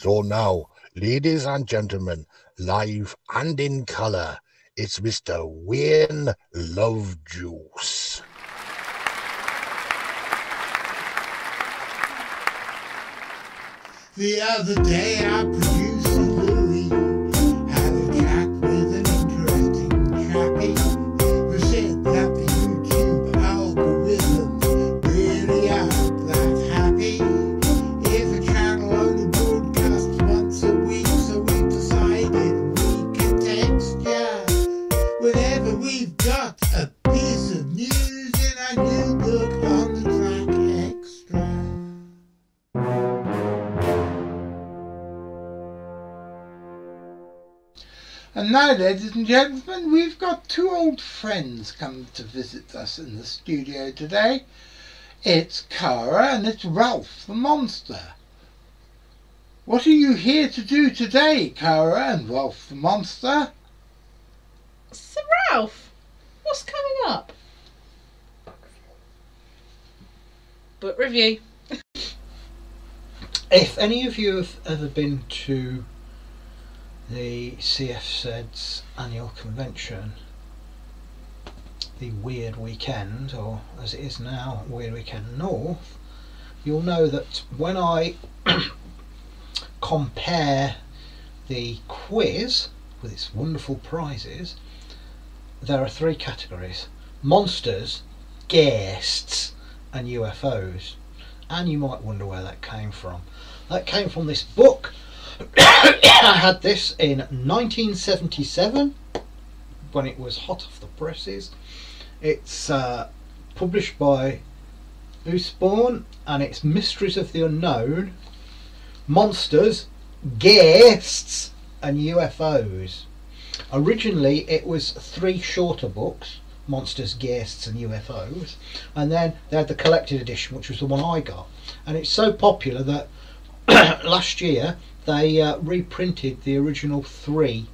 So now, ladies and gentlemen, live and in colour, it's Mr. Wayne Lovejuice. The other day I produced a Louis, had a chat with an interesting chappie who said that the YouTube algorithm really aren't that happy if a channel only broadcasts once a week, so we decided we could text ya whenever we've got a piece of news in our new book on the track Xtra. And now, ladies and gentlemen, we've got two old friends come to visit us in the studio today. It's Cara and it's Ralph the Monster. What are you here to do today, Cara and Ralph the Monster? So Ralph, what's coming up? Book review. If any of you have ever been to the CFZ's annual convention, the Weird Weekend, or as it is now, Weird Weekend North, you'll know that when I compare the quiz with its wonderful prizes, there are three categories: monsters, ghearsts and UFOs. And you might wonder where that came from. That came from this book. I had this in 1977 when it was hot off the presses. It's published by Usborne and it's Mysteries of the Unknown, Monsters, Ghearsts and UFOs. Originally it was three shorter books, Monsters, Ghearsts and UFOs, and then they had the collected edition, which was the one I got, and it's so popular that last year they reprinted the original three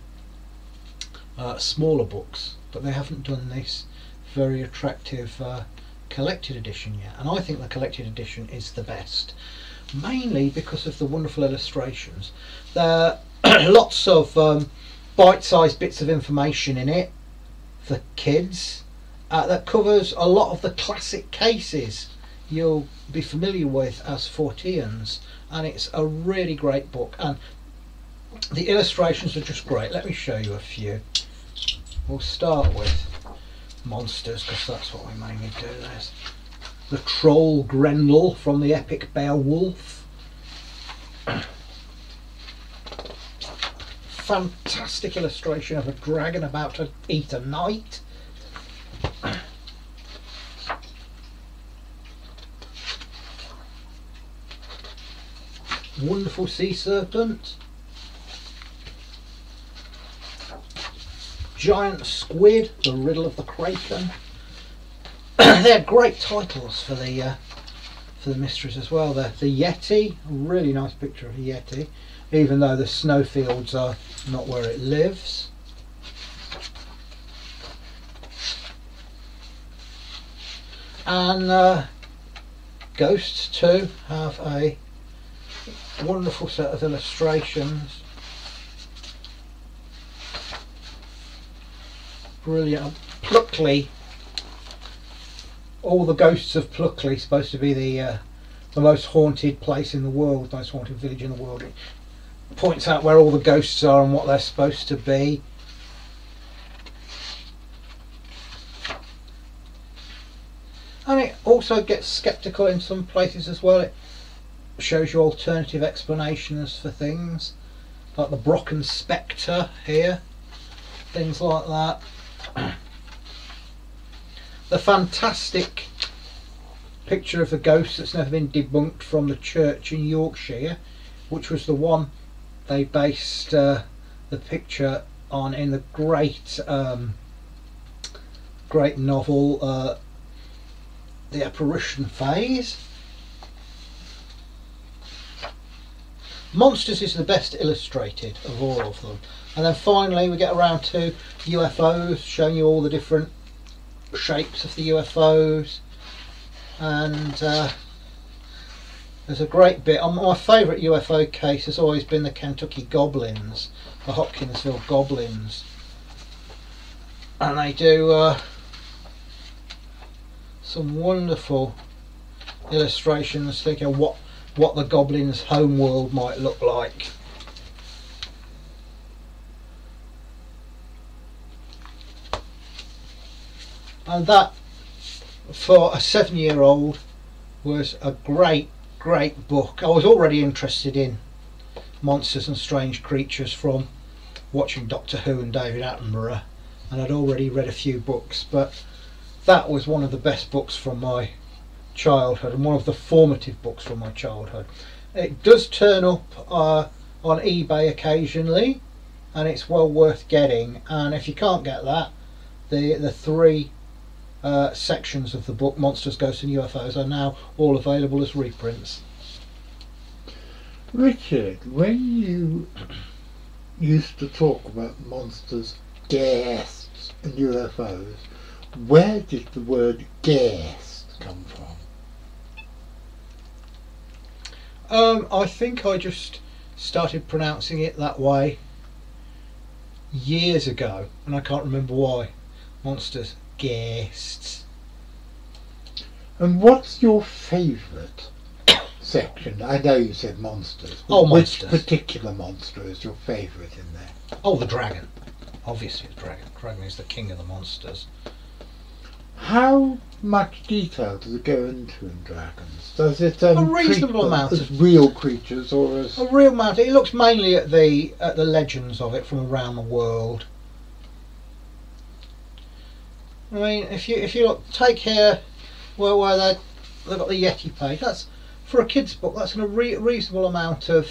smaller books, but they haven't done this very attractive collected edition yet. And I think the collected edition is the best, mainly because of the wonderful illustrations. There are lots of bite-sized bits of information in it for kids that covers a lot of the classic cases you'll be familiar with as Forteans, and it's a really great book and the illustrations are just great. Let me show you a few. We'll start with monsters because that's what we mainly do. There's the troll Grendel from the epic Beowulf. Fantastic illustration of a dragon about to eat a knight. Wonderful sea serpent. Giant squid, the riddle of the kraken. They're great titles for the mysteries as well. The Yeti, a really nice picture of a Yeti, even though the snowfields are not where it lives. And Ghosts too have a wonderful set of illustrations. Brilliant. Pluckley, all the ghosts of Pluckley, supposed to be the most haunted place in the world, most haunted village in the world. It points out where all the ghosts are and what they're supposed to be. And it also gets sceptical in some places as well. It shows you alternative explanations for things, like the Brocken Spectre here, things like that. The fantastic picture of the ghost that's never been debunked from the church in Yorkshire, which was the one they based the picture on in the great novel The Apparition Phase. Monsters is the best illustrated of all of them. And then finally we get around to UFOs, showing you all the different shapes of the UFOs, and There's a great bit. My favourite UFO case has always been the Kentucky Goblins, the Hopkinsville Goblins, and they do some wonderful illustrations thinking of what the Goblins' homeworld might look like. And that, for a 7-year-old, was a great book. I was already interested in monsters and strange creatures from watching Doctor Who and David Attenborough, and I'd already read a few books, but that was one of the best books from my childhood and one of the formative books from my childhood. It does turn up on eBay occasionally, and it's well worth getting, and if you can't get that, the 3 sections of the book, Monsters, Ghosts and UFOs, are now all available as reprints. Richard, when you used to talk about monsters, ghearsts and UFOs, where did the word ghearst come from? I think I just started pronouncing it that way years ago, and I can't remember why. Monsters, ghearsts. And what's your favourite section? I know you said monsters, but Oh, which monsters. particular monster is your favourite in there? Oh, the dragon. Obviously the dragon. Dragon is the king of the monsters. How much detail does it go into in dragons? Does it A treat reasonable them amount as of- real creatures or as... A real matter. It looks mainly at the legends of it from around the world. I mean, if you look, take here where they've got the Yeti page. That's, for a kid's book, that's a reasonable amount of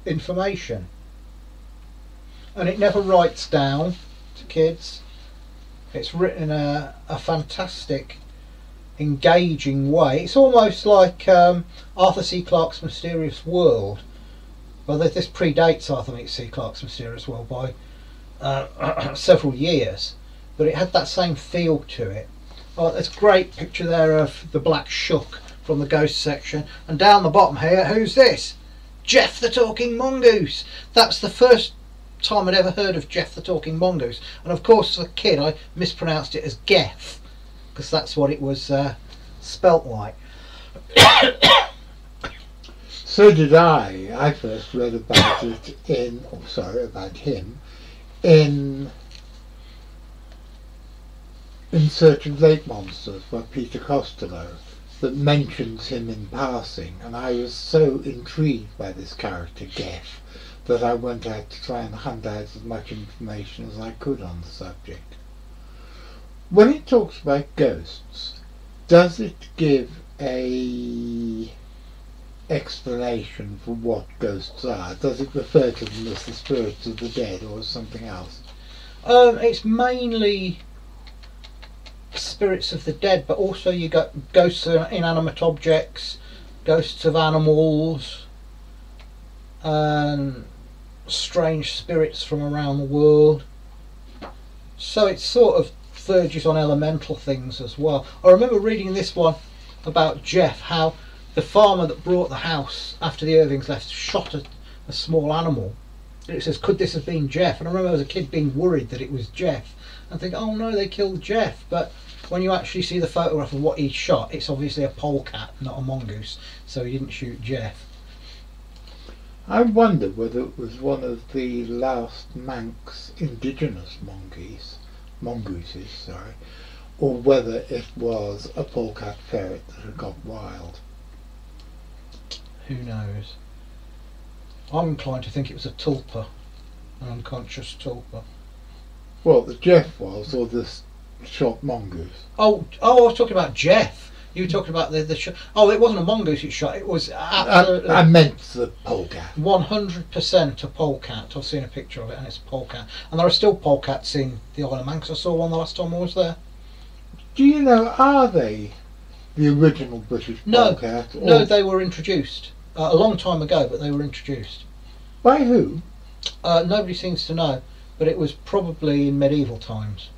information, and it never writes down to kids. It's written in a fantastic, engaging way. It's almost like Arthur C. Clarke's Mysterious World. Well, this predates Arthur C. Clarke's Mysterious World by several years, but it had that same feel to it. Oh, there's a great picture there of the Black Shuck from the ghost section, and down the bottom here, who's this? Jeff the Talking Mongoose. That's the first time I'd ever heard of Jeff the Talking Mongoose, and of course as a kid I mispronounced it as Geff, because that's what it was spelt like. So did I. I first read about it about him in Search of Lake Monsters by Peter Costello, that mentions him in passing, and I was so intrigued by this character Geff that I went out to try and hunt out as much information as I could on the subject. When it talks about ghosts, does it give a explanation for what ghosts are? Does it refer to them as the spirits of the dead or as something else? It's mainly spirits of the dead, but also you got ghosts of inanimate objects, ghosts of animals, and strange spirits from around the world. So it sort of verges on elemental things as well. I remember reading this one about Jeff, how the farmer that brought the house after the Irvings left shot a small animal. And it says, could this have been Jeff? And I remember as a kid being worried that it was Jeff and think, oh no, they killed Jeff. But when you actually see the photograph of what he shot, it's obviously a polecat, not a mongoose, so he didn't shoot Jeff. I wonder whether it was one of the last Manx indigenous mongooses, or whether it was a polecat ferret that had got wild. Who knows? I'm inclined to think it was a tulpa, an unconscious tulpa. Well, the Jeff was, or the shot mongoose. Oh, I was talking about Jeff. You were talking about the shot. Oh, it wasn't a mongoose it shot. It was absolutely. I meant the polecat. 100% a polecat. I've seen a picture of it, and it's a polecat. And there are still polecats in the Isle of Man, 'cause I saw one the last time I was there. Do you know, are they the original British polecat? Or No, they were introduced a long time ago, but they were introduced. by who? Nobody seems to know, but it was probably in medieval times.